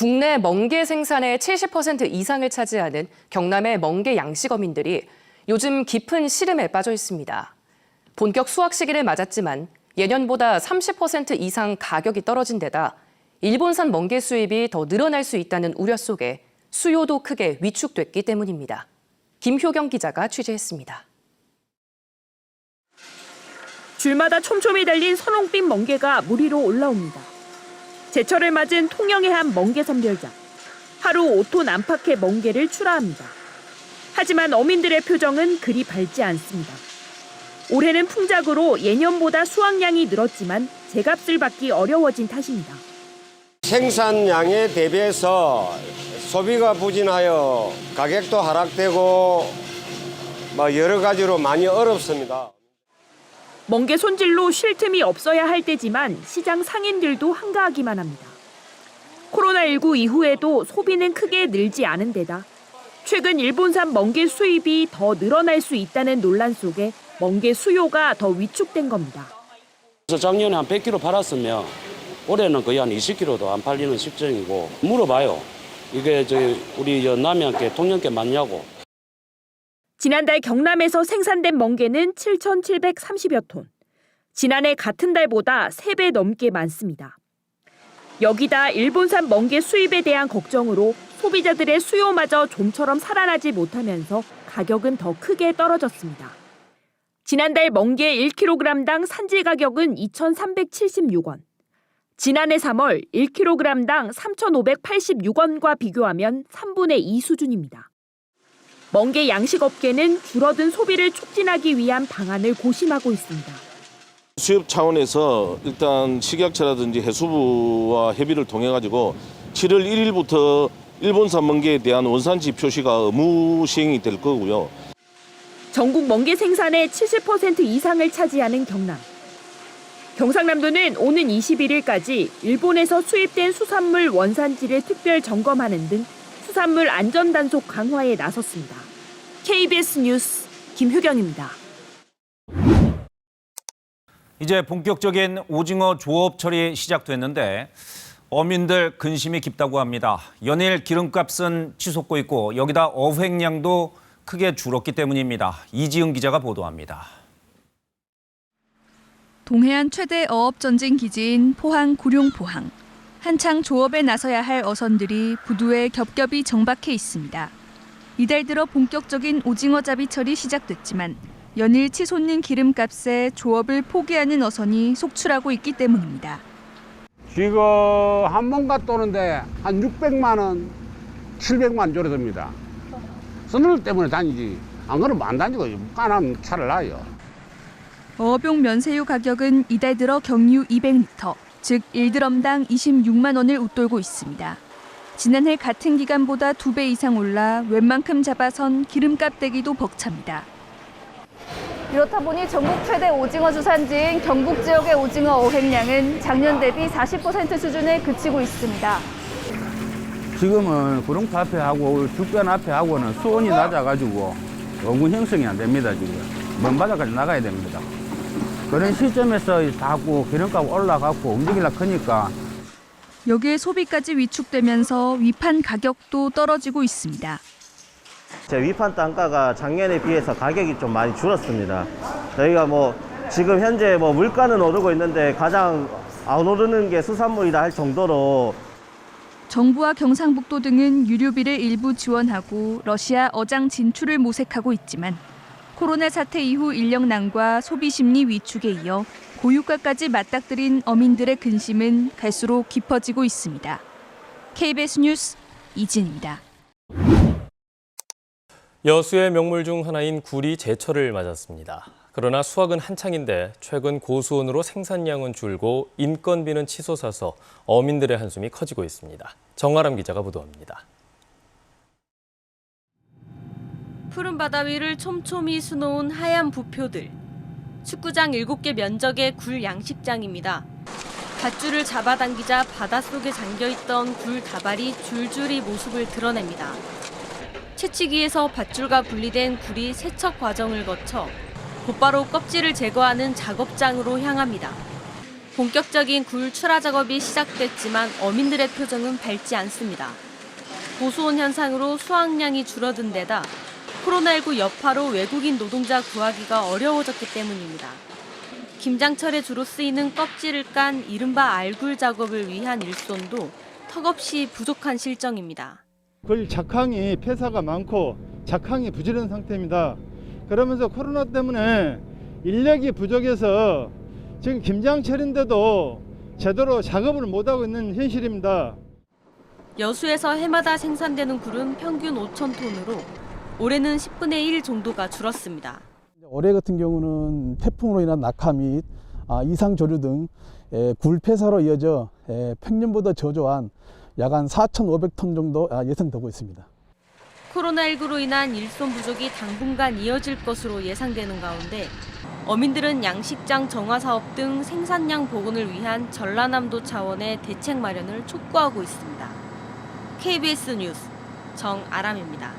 국내 멍게 생산의 70% 이상을 차지하는 경남의 멍게 양식어민들이 요즘 깊은 시름에 빠져 있습니다. 본격 수확 시기를 맞았지만 예년보다 30% 이상 가격이 떨어진 데다 일본산 멍게 수입이 더 늘어날 수 있다는 우려 속에 수요도 크게 위축됐기 때문입니다. 김효경 기자가 취재했습니다. 줄마다 촘촘히 달린 선홍빛 멍게가 물 위로 올라옵니다. 제철을 맞은 통영의 한 멍게 선별장. 하루 5톤 안팎의 멍게를 출하합니다. 하지만 어민들의 표정은 그리 밝지 않습니다. 올해는 풍작으로 예년보다 수확량이 늘었지만 제값을 받기 어려워진 탓입니다. 생산량에 대비해서 소비가 부진하여 가격도 하락되고 여러 가지로 많이 어렵습니다. 멍게 손질로 쉴 틈이 없어야 할 때지만 시장 상인들도 한가하기만 합니다. 코로나19 이후에도 소비는 크게 늘지 않은 데다 최근 일본산 멍게 수입이 더 늘어날 수 있다는 논란 속에 멍게 수요가 더 위축된 겁니다. 작년에 한 100kg 팔았으면 올해는 거의 한 20kg도 안 팔리는 실정이고 물어봐요. 이게 우리 남해안께 통영께 맞냐고. 지난달 경남에서 생산된 멍게는 7,730여 톤. 지난해 같은 달보다 3배 넘게 많습니다. 여기다 일본산 멍게 수입에 대한 걱정으로 소비자들의 수요마저 좀처럼 살아나지 못하면서 가격은 더 크게 떨어졌습니다. 지난달 멍게 1kg당 산지 가격은 2,376원. 지난해 3월 1kg당 3,586원과 비교하면 3분의 2 수준입니다. 멍게 양식업계는 줄어든 소비를 촉진하기 위한 방안을 고심하고 있습니다. 수협 차원에서 일단 식약처라든지 해수부와 협의를 통해 가지고 7월 1일부터 일본산 멍게에 대한 원산지 표시가 의무 시행이 될 거고요. 전국 멍게 생산의 70% 이상을 차지하는 경남. 경상남도는 오는 21일까지 일본에서 수입된 수산물 원산지를 특별 점검하는 등 수산물 안전 단속 강화에 나섰습니다. KBS 뉴스 김효경입니다. 이제 본격적인 오징어 조업철이 시작됐는데 어민들 근심이 깊다고 합니다. 연일 기름값은 치솟고 있고 여기다 어획량도 크게 줄었기 때문입니다. 이지은 기자가 보도합니다. 동해안 최대 어업전진 기지인 포항 구룡포항. 한창 조업에 나서야 할 어선들이 부두에 겹겹이 정박해 있습니다. 이달 들어 본격적인 오징어 잡이철이 시작됐지만 연일 치솟는 기름값에 조업을 포기하는 어선이 속출하고 있기 때문입니다. 지금 한 번 갔다 오는데 한 600만 원, 700만 줄어듭니다. 선물 때문에 다니지. 안 그러면 안 다니고 까난 차를 놔요. 어업용 면세유 가격은 이달 들어 경유 200리터, 즉 1드럼당 26만 원을 웃돌고 있습니다. 지난해 같은 기간보다 2배 이상 올라 웬만큼 잡아선 기름값 대기도 벅찹니다. 이렇다 보니 전국 최대 오징어 주산지인 경북 지역의 오징어 어획량은 작년 대비 40% 수준에 그치고 있습니다. 지금은 구룡포 앞에 하고 죽변 앞에 하고는 수온이 낮아가지고 원군 형성이 안 됩니다. 지금 먼 바다까지 나가야 됩니다. 그런 시점에서 자꾸 기름값 올라가고 움직이려고 하니까 여기에 소비까지 위축되면서 위판 가격도 떨어지고 있습니다. 제 위판 단가가 작년에 비해서 가격이 좀 많이 줄었습니다. 저희가 지금 현재 물가는 오르고 있는데 가장 안 오르는 게 수산물이라 할 정도로 정부와 경상북도 등은 유류비를 일부 지원하고 러시아 어장 진출을 모색하고 있지만 코로나 사태 이후 인력난과 소비 심리 위축에 이어 고유가까지 맞닥뜨린 어민들의 근심은 갈수록 깊어지고 있습니다. KBS 뉴스 이진입니다. 여수의 명물 중 하나인 굴이 제철을 맞았습니다. 그러나 수확은 한창인데 최근 고수온으로 생산량은 줄고 인건비는 치솟아서 어민들의 한숨이 커지고 있습니다. 정아람 기자가 보도합니다. 푸른 바다 위를 촘촘히 수놓은 하얀 부표들. 축구장 7개 면적의 굴 양식장입니다. 밧줄을 잡아당기자 바닷속에 잠겨있던 굴 다발이 줄줄이 모습을 드러냅니다. 채취기에서 밧줄과 분리된 굴이 세척 과정을 거쳐 곧바로 껍질을 제거하는 작업장으로 향합니다. 본격적인 굴 출하 작업이 시작됐지만 어민들의 표정은 밝지 않습니다. 고수온 현상으로 수확량이 줄어든 데다 코로나19 여파로 외국인 노동자 구하기가 어려워졌기 때문입니다. 김장철에 주로 쓰이는 껍질을 깐 이른바 알굴 작업을 위한 일손도 턱없이 부족한 실정입니다. 굴 작황이 폐사가 많고 작황이 부지런 상태입니다. 그러면서 코로나 때문에 인력이 부족해서 지금 김장철인데도 제대로 작업을 못하고 있는 현실입니다. 여수에서 해마다 생산되는 굴은 평균 5,000톤으로 올해는 10분의 1 정도가 줄었습니다. 올해 같은 경우는 태풍으로 인한 낙하 및 이상 조류 등 굴 폐사로 이어져 평년보다 저조한 약 한 4,500톤 정도 예상되고 있습니다. 코로나19로 인한 일손 부족이 당분간 이어질 것으로 예상되는 가운데 어민들은 양식장 정화 사업 등 생산량 복원을 위한 전라남도 차원의 대책 마련을 촉구하고 있습니다. KBS 뉴스 정아람입니다.